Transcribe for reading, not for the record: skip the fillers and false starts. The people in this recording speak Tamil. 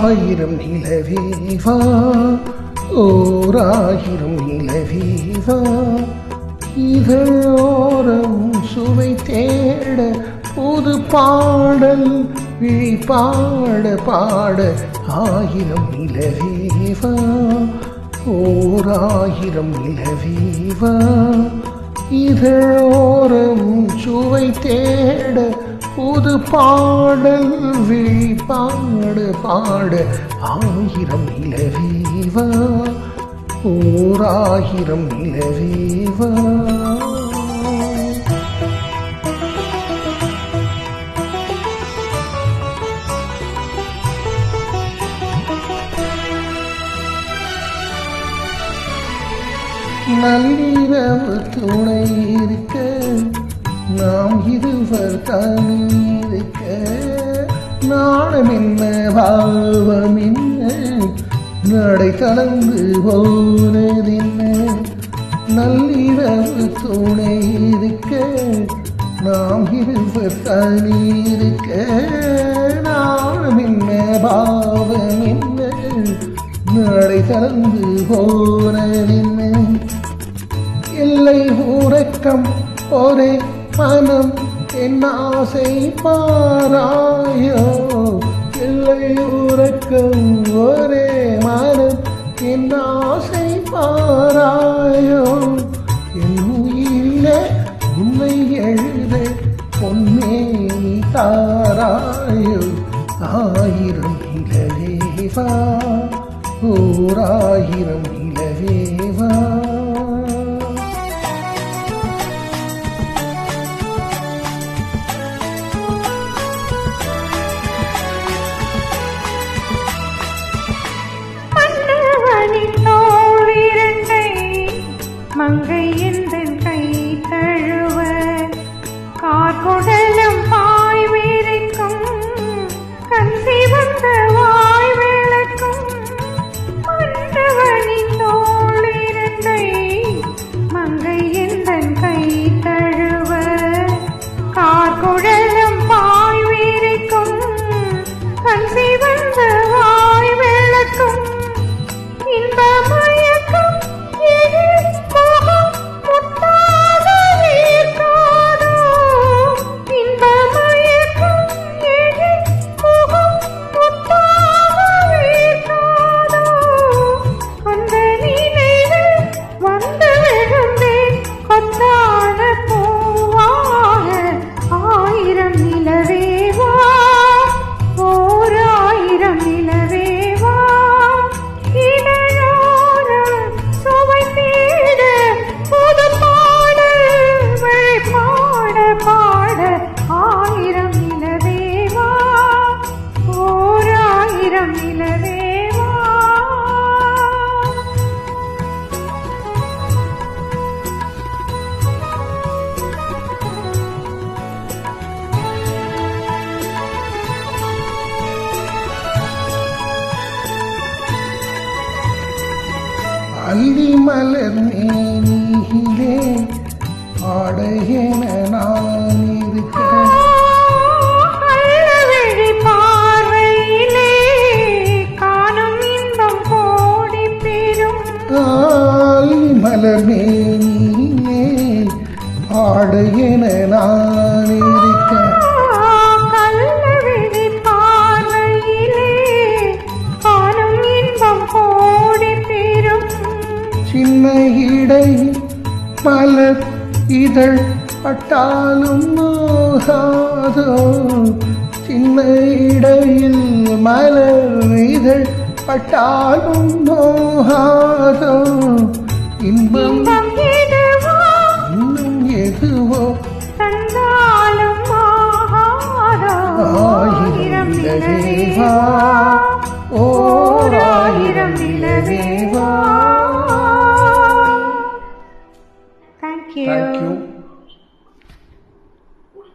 ஆயிரம் நிலவேவா ஓராயிரம் நிலவேவா இதழோரம் சுவை தேட புது பாடல் விழிப்பாட பாட ஆயிரம் நிலவேவா ஓராயிரம் நிலவேவா இதழோரம் சுவை தேட புது பாடல் விழிப்பாட பாட ஆயிரம் நிலவேவா ஓராயிரம் நிலவேவா நள்ளிரவு துணை இருக்க நாம் இருவர் தனியிருக்க நாணம் என்ன பாவம் என்ன நடை கலந்து போனதென்ன நள்ளிரவு துணை இருக்க நாம் இருவர் தனியிருக்க நாணம் என்ன பாவம் என்ன நடை கலந்து போனதென்ன இல்லை உறக்கம் ஒரே மனம் என் ஆசை பாராயோ இல்லை உறக்கம் ஒரே மனம் என் ஆசை பாராயோ என் உயிரிலே உன்னை எழுத பொன்னே தாராயோ ஆயிரம் நிலவேவா ஓராயிரம் நிலவேவா மங்கை எந்தன் கை தழுவ கார்குடலும் பாய் வீரைக்கும் கந்தி வந்த வாய் விளக்கும் மன்னவனின் தோளிரண்டை மங்கை எந்தன் கை தழுவ கார்குடலும் பாய் வீரைக்கும் கந்தி வந்த வாய் விளக்கும் இன்பமயக்கும் அள்ளி மலர் மேனியிலே ஆடையென நான் இருக்க பார்வையிலே காணும் இன்பம் கோடி பெரும் அள்ளி மலர் மேனியிலே ஆடையென நான் இருக்க சின்ன இடை மலர் இதழ் பட்டாலும் நோகாதோ சின்ன இடையில் மலர் இதழ் பட்டாலும் நோகாதோ இன்பம் இன்னும் எதுவோ தந்தாலும் ஆயிரம் நிலவேவா ஓராயிரம் நிலவேவா. Thank you.